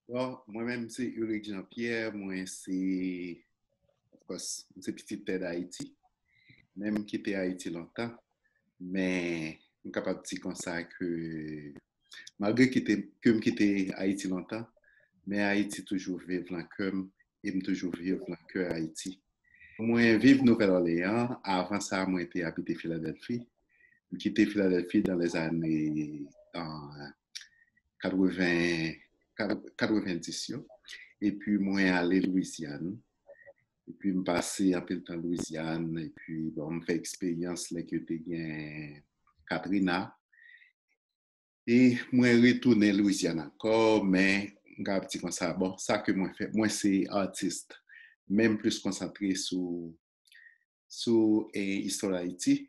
Bon, moi-même, c'est Ulrich Jean-Pierre. Moi, c'est petit tête d'Haïti. Même quitté Haïti longtemps. Mais, je suis capable de dire comme ça que, malgré que je quitté Haïti longtemps, mais Haïti toujours vivre dans le cœur et me toujours vivre dans le cœur Haïti. Moi, vivre Nouvelle-Orléans. Avant ça, moi, j'étais habité Philadelphie. J'ai quitté Philadelphie dans les années 80, 90. Et puis, moi, allé Louisiane. Et puis, je passé un peu de temps en Louisiane. Et puis, bon, je fais expérience là que tu gagné Katrina. Et moi, retourné à Louisiane encore, mais je petit comme ça. Bon, ça que moi fait, moi, c'est artiste. Même plus concentré sur l'histoire d'Haïti.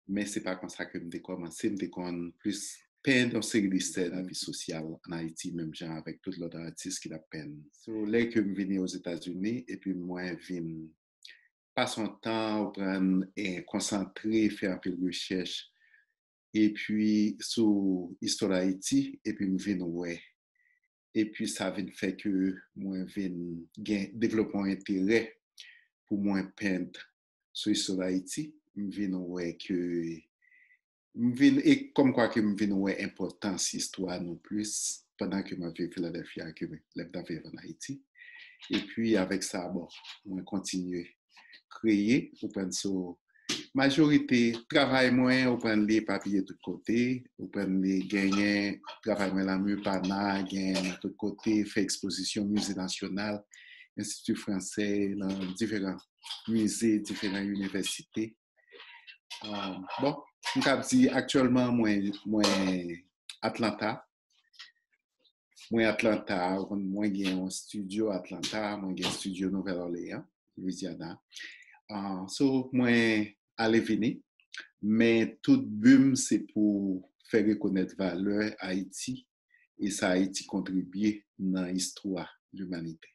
Mais ce n'est pas comme ça que je commencé. Je commencé plus peindre dans série de la vie sociale en Haïti, même genre avec tout l'autre artiste qui la peine. So, là que je venu aux États-Unis, et puis moi, je viens pas son temps au prendre et concentrer, faire un peu de recherche et puis sur l'histoire d'Haïti et puis me vient ouais et puis ça vient fait que moi vient développer un intérêt pour moi peindre sur l'histoire d'Haïti me vient ouais que me vient et comme quoi que me vient ouais importance histoire non plus pendant que ma vie à Philadelphie que je vivre en Haïti et puis avec ça bon on continue créer ou prendre sur majorité travail moins ou prendre les papiers de tous côtés ou prendre les gagner travail moins la mieux par là gagner de tous côtés fait exposition musée national institut français dans différents musées différentes universités bon on cap dit actuellement moi Atlanta moi j'ai un studio Atlanta moi j'ai un studio Nouvelle-Orléans Louisiana so moi aller venir. Mais tout boom, c'est pour faire reconnaître valeur Haïti et ça Haïti contribuer dans l'histoire de l'humanité.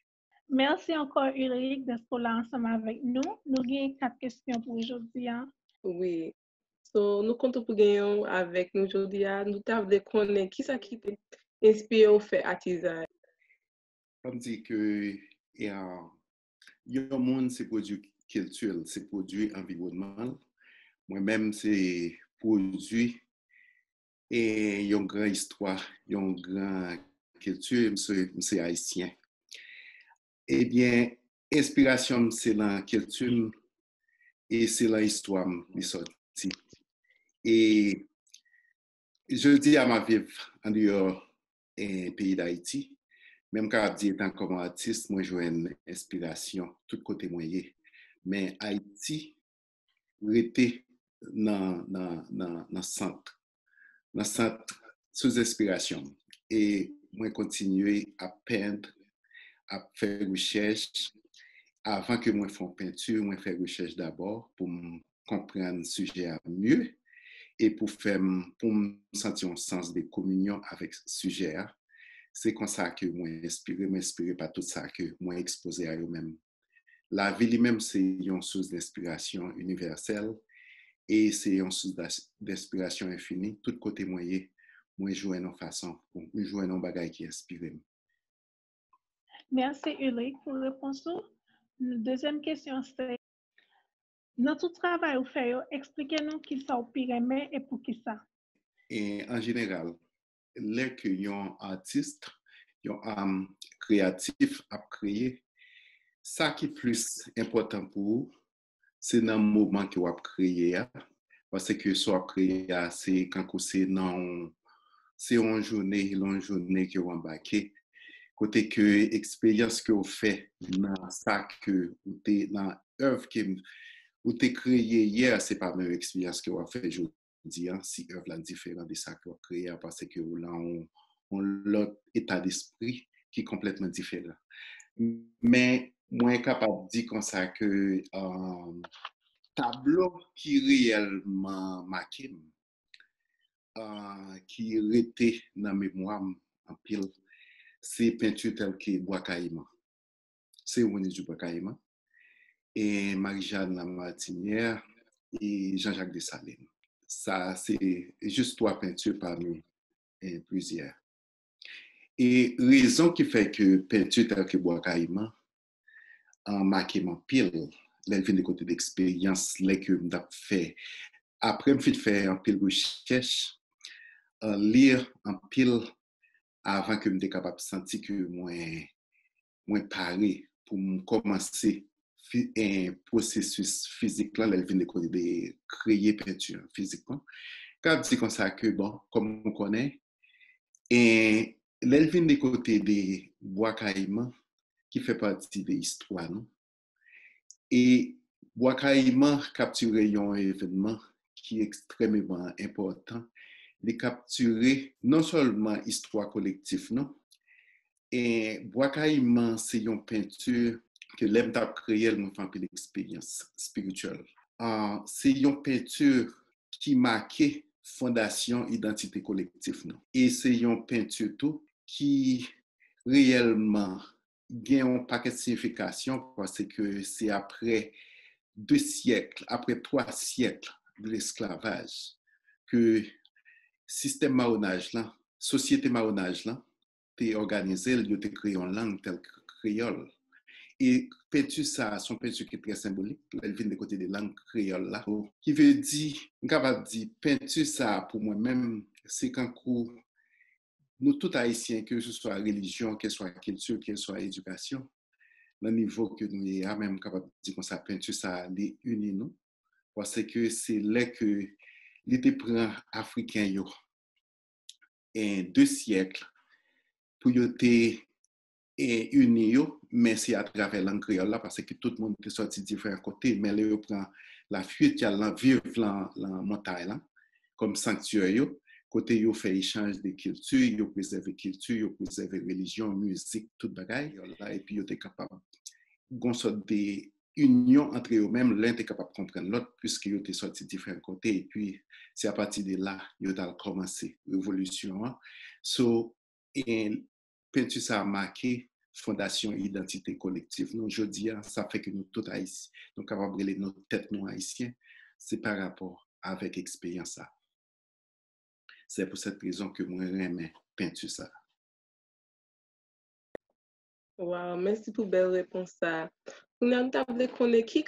Merci encore, Ulrich, d'être là ensemble avec nous. Nous avons quatre questions pour aujourd'hui, hein. Oui. So, nous comptons pour gagner avec nous aujourd'hui. Nous avons connaître qui ça qui t'inspire au fait artisan. Comme dit que il y a un monde, c'est produit culturel, c'est produit environnemental. Moi-même, c'est produit et il y a une grande histoire, il y a une grande culture, c'est haïtien. Eh bien, inspiration, c'est la culture et c'est l'histoire qui sorti. Et je dis à ma vie en dehors du pays d'Haïti, même quand je dis étant comme artiste, moi, j'ai une inspiration tout côté moyen. Mais Haïti était dans le centre sous inspiration. Et moi, continuer à peindre, à faire recherche. Avant que moi fasse peinture, moi faire recherche d'abord pour comprendre le sujet mieux et pour me sentir un sens de communion avec ce sujet. C'est comme ça que moi m'inspiré par tout ça que moi exposé à eux-mêmes. La vie lui-même, c'est une source d'inspiration universelle et c'est une source d'inspiration infinie. Tout côté moyen, moi jouer une façon, jouer un bagage qui inspire. Merci, Ulrich, pour la réponse. La deuxième question, c'est, dans tout travail, vous faites, expliquez-nous qui ça au pire et pour qui ça. Et en général, les que un artiste, un âme créatif à créer, ça qui est plus important pour vous, c'est dans le moment que vous avez créé. Parce que ce que vous créé, c'est quand c'est dans c'est une journée que vous embarquez. Côté que l'expérience que vous faites dans ça que vous êtes dans l'œuvre que vous avez créé hier, ce n'est pas la même expérience que vous avez fait aujourd'hui. Si l'œuvre est différente de ça que vous avez créé parce que vous avez un état d'esprit qui est complètement différent. Mais moi, capable de dire comme ça que tableau qui réellement marqué, qui était dans la mémoire en pile, c'est peinture telle que Bois-Caïman. C'est Winnie du Bois-Caïman et Marie-Jeanne Lamartinière et Jean-Jacques Dessalines. Ça, c'est juste trois peintures parmi plusieurs. Et raison qui fait que peinture tel que bois caïman en marqué mon pile, là, vient de côté d'expérience, là, que je fait. Après, je fait un pile recherche, lire un pile avant que je sois capable de sentir que moi paré pour commencer un processus physique là, là, vient de côté de créer peinture physiquement. Quand je dis comme ça que, bon, comme on connaît, et l'elvin des côtés des bois caïman, qui fait partie de l'histoire, non? Et bois caïman capture un événement qui est extrêmement important. De capturer non seulement l'histoire collective, non? Et bois caïman, c'est une peinture que l'aime t'a créé, elle m'a fait un peu d'expérience spirituelle. C'est une peinture qui marquait fondation identité collective. Non? Et c'est une peinture tout qui réellement gagne un paquet de signification parce que c'est après 2 siècles, après 3 siècles de l'esclavage que système marronnage là, société marronnage là, t'es organisé, il a créé une langue telle que créole. Et peinture, ça, son peinture qui est très symbolique, elle vient des côtés des langues créoles là, qui veut dire, on capable de dire, peinture, ça, pour moi-même, c'est qu'un coup, nous tous haïtiens, que ce soit religion, que ce soit culture, que ce soit éducation, le niveau que nous sommes même capable de dire qu'on ça, peinture, ça, les unit nous, parce que c'est là que l'été prend africain, yo, en 2 siècles, pour y et unis, mais c'est à travers langue créole là, parce que tout le monde est sorti de différents côtés, mais là, on prend la fuite, il y a la vivre la montagne là, comme sanctuaire, côté yo fait échange de culture, yo préserve culture, yo préserve religion, musique, tout bagaille, là, et puis yo est capable gon sorte de union entre eux-mêmes, l'un est capable de comprendre l'autre, puisque yo est sorti de différents côtés, et puis c'est à partir de là, yo a commencé révolution. Hein. So, et peinture ça a marqué fondation identité collective. Nous, je dis, ça fait que nous tous haïtiens, nous capables de notre tête nous haïtiens, c'est par rapport avec expérience ça. C'est pour cette raison que moi j'aime peinture ça. Wow, merci pour belle réponse ça. On a table connaît qui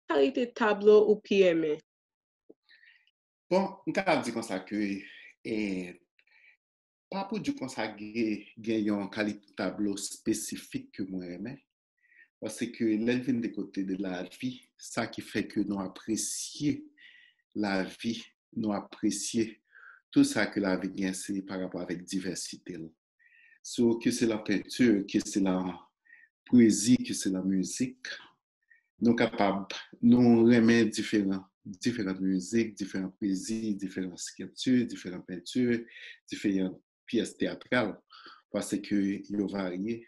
qualité tableau ou PME. Bon, on peut dire comme ça que pas pour dire comme ça qu'il un qualité tableau spécifique que moi j'aime. Parce que l'élevage des côtés de la vie, ça qui fait que nous apprécions la vie, nous apprécions tout ça que la vie gagne, c'est par rapport avec diversité. So, que c'est la peinture, que c'est la poésie, que c'est la musique, nous capables, nous remettre différentes musiques, différentes poésies, différentes sculptures, différentes peintures, différentes pièces théâtrales, parce que ils varient.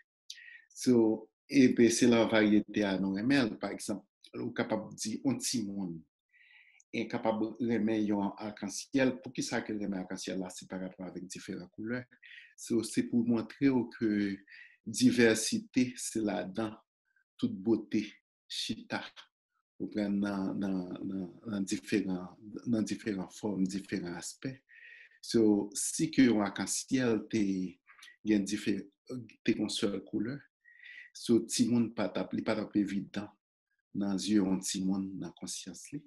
So, et bien, c'est la variété à nous remettre. Par exemple, on est capable de dire un petit monde est capable de remettre un arc-en-ciel. Pour qui ça que remet arc-en-ciel là, c'est par rapport avec différentes couleurs. So, c'est pour montrer que diversité, c'est là-dedans, toute beauté, chita, ou dans différentes formes, différents aspects. So, si que un arc-en-ciel, t'es une seule couleur, so ti moun pa tap évident dans yeux on ti moun dans conscience li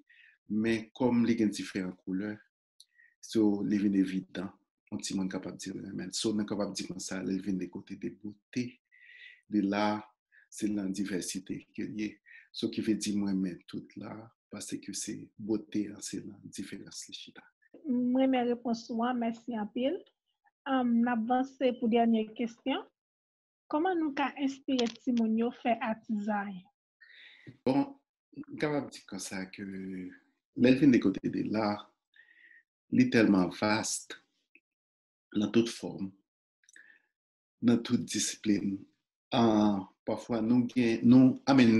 mais comme les gen différentes couleurs so les vin évident on ti moun capable dire mais so on capable dire comme ça les vin des côtés de beauté de là c'est la diversité que lié ce qui veut dire moi mais tout là parce que c'est beauté c'est la différence les chita. Moi mes réponses merci en pile. N'avance pour dernière question. Comment nous ca inspirer Timonio faire artisanat? Bon, capable dire comme ça que l'elvin des côtés de l'art est tellement vaste dans toute forme, dans toute discipline. Parfois,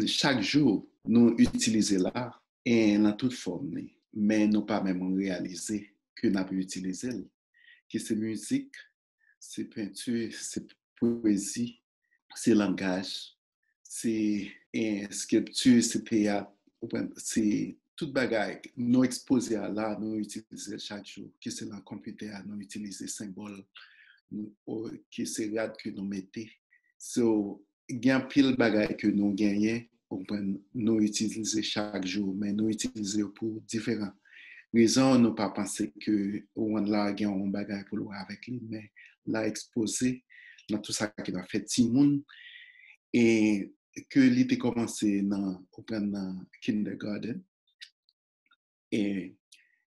chaque jour, nous utilisons l'art et dans toute forme, mais nous pas même réaliser que nous avons utilisé. Que c'est musique, c'est peinture, c'est poésie, c'est langage, c'est sculpture, c'est théâtre, c'est toute bagaille. Nous exposer à l'art, nous utilisons chaque jour. Que c'est dans le computer, nous utilisons symboles, qui c'est rad que nous mettons. So, il y a pile bagay que nous gagnons, nous utilisons chaque jour, mais nous utilisons pour différentes raisons. Nous pas penser que on là gagne un bagay pour le avec lui, mais l'a exposé dans tout ça qui a fait Timon et que il a commencé dans kindergarten et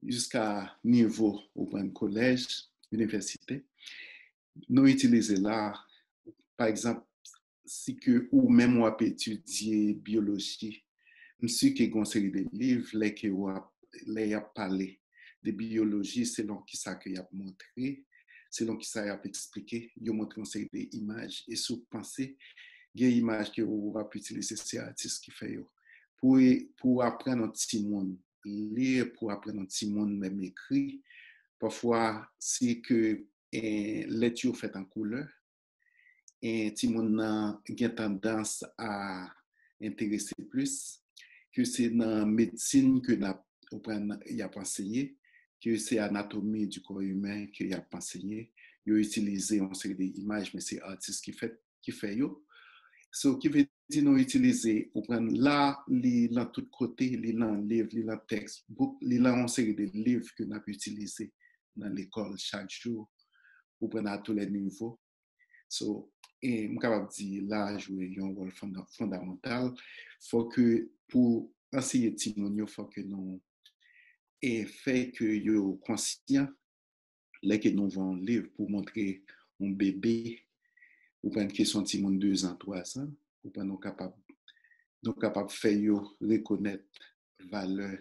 jusqu'à niveau au collège, université. Nous utilisons là, par exemple, si que ou même on étudier biologie, monsieur qui a une série de livres, les a parlé de biologie selon qui ça qu'il a montré, selon qui ça a expliqué, il a montré une série d'images et si vous pensez, il y a des images que vous va utiliser ces artistes qui fait pour apprendre un petit monde lire, pour apprendre un petit monde même écrit. Parfois, c'est que lecture faite en couleur et petit monde a tendance à intéresser plus que c'est dans la médecine que il a enseigné, que c'est l'anatomie du corps humain qu'il a enseigné. Il a utilisé une série d'images, mais c'est l'artiste qui fait yo. So, qui veut dire nous utiliser, ou prendre là, dans tout côté, dans livre, dans texte, dans une série de livres que nous avons utilisés dans l'école chaque jour, pour prendre à tous les niveaux. So, et je suis capable de dire là, jouer un rôle fondamental. Faut que pour enseigner Timonio, il faut que nous et fait que yo conscient là que nous avons un livre pour montrer un bébé ou pas une question de Timon 2 ans, 3 ans, ou pas nous capable de faire reconnaître valeur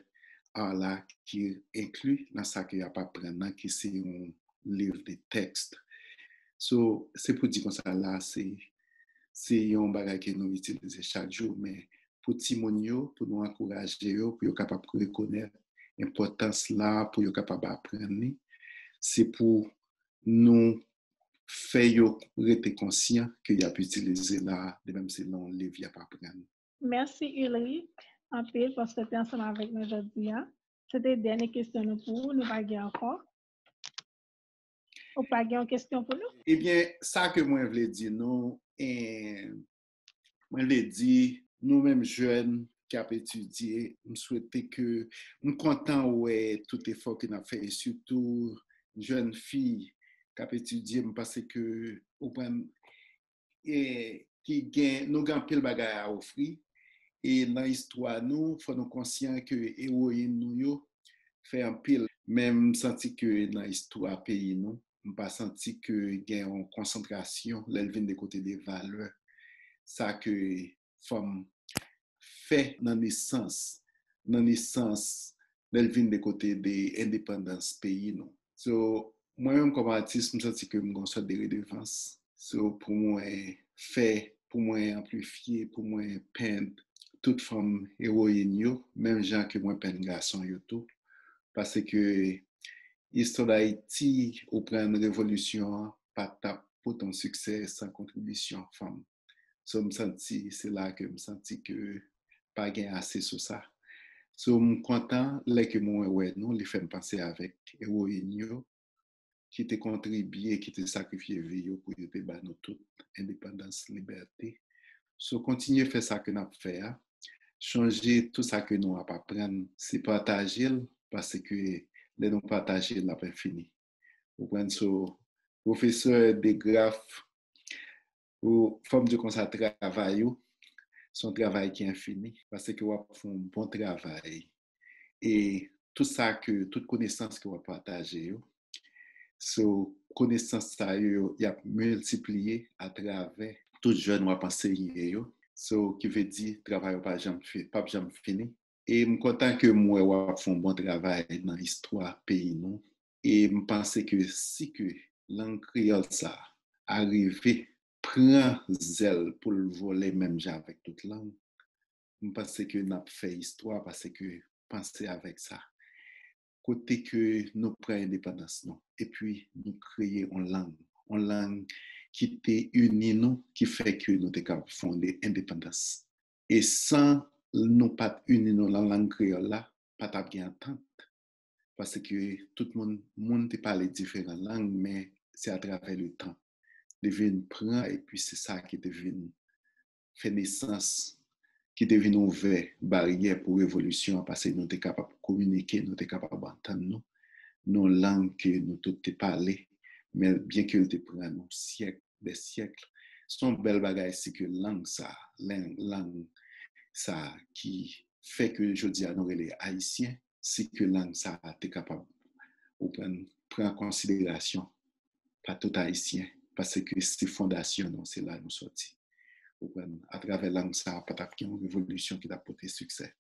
à la qui inclut dans ça qu'il n'y a pas prenant qui c'est un livre de texte. So, c'est pour dire comme ça là, c'est un bagage que nous utilisons chaque jour, mais pour Timonio, pour nous encourager, pour être capable de reconnaître l'importance là, pour être capable d'apprendre, c'est pour nous faire être conscient qu'il y a pu utiliser là, de même si non, livre, il n'y a pas apprendre. Merci Ulrich, en pile, parce que tu es ensemble avec nous aujourd'hui. C'était la dernière question pour nous, pas encore. Ou pas une question pour nous? Eh bien, ça que moi je voulais dire, nous, moi je voulais dire, nous-mêmes jeunes qui avons étudié, nous souhaitons que, nous content ouais tout effort que nous avons fait, et surtout jeunes filles qui ont étudié, parce que qui gagne, nous avons pile bagage à offrir. Et dans l'histoire, nous, il faut nous conscients que héroïne nous fait un pile. Même senti que dans l'histoire pays, nous, on pas senti que il y a une concentration, l'élevine des côtés des valeurs. Ça que femme fait dans naissance, l'élevine des côtés des indépendances pays, nous. So, moi-même comme artiste, je senti que je me sorte de redevance. So, pour moi, fait, pour moi, amplifier, pour moi, peindre toute femme héroïne, même gens que moi, peindre garçon, tout. Parce que l'histoire d'Haïti, au plan de révolution, pas pour ton succès sans contribution femme. So, c'est là que je me senti que pas gain assez sur ça. So, je suis content que moi, ouais, non, les femmes penser avec héroïne, qui te contribué, qui te sacrifié vie pour te battre toute indépendance, liberté. So, continuer à faire ça que nous avons fait. Changer tout ça que nous avons appris, c'est partager parce que les nous partager n'a pas fini. Vous prenez so, professeur de graphes ou forme de ça travail, son travail qui est infini parce que vous faites un bon travail et tout ça que toute connaissance que vous partagez, so connaissance ça y a multiplié à travers tout jeune ou enseigner so qui veut dire travail pas jamais fini et je suis content que moi font un bon travail dans l'histoire pays nous et je pense que si que langue créole ça arrivé prend zèle pour le voler même avec toute langue je pense que n'a fait histoire parce que penser avec ça côté que nous prenons indépendance non et puis nous créer une langue qui t'est unie nous qui fait que nous sommes capables de fonder indépendance et sans nous pas unis dans la langue créole là pas de entente parce que tout le monde te parle différentes langues mais c'est à travers le temps. Devine prend et puis c'est ça qui devine fait naissance, qui devine ouvert barrière pour l'évolution parce que nous sommes capables de communiquer, nous sommes capables d'entendre nos langues que nous tous parlé, mais bien que nous prend nous siècles, des siècles, son bel bagage c'est que langue ça qui fait que je dis à nous les haïtiens, c'est que langue ça est capable de prendre en considération pas tout haïtien parce que c'est fondation non c'est là nous sortis à travers langue ça pas une révolution qui a porté succès.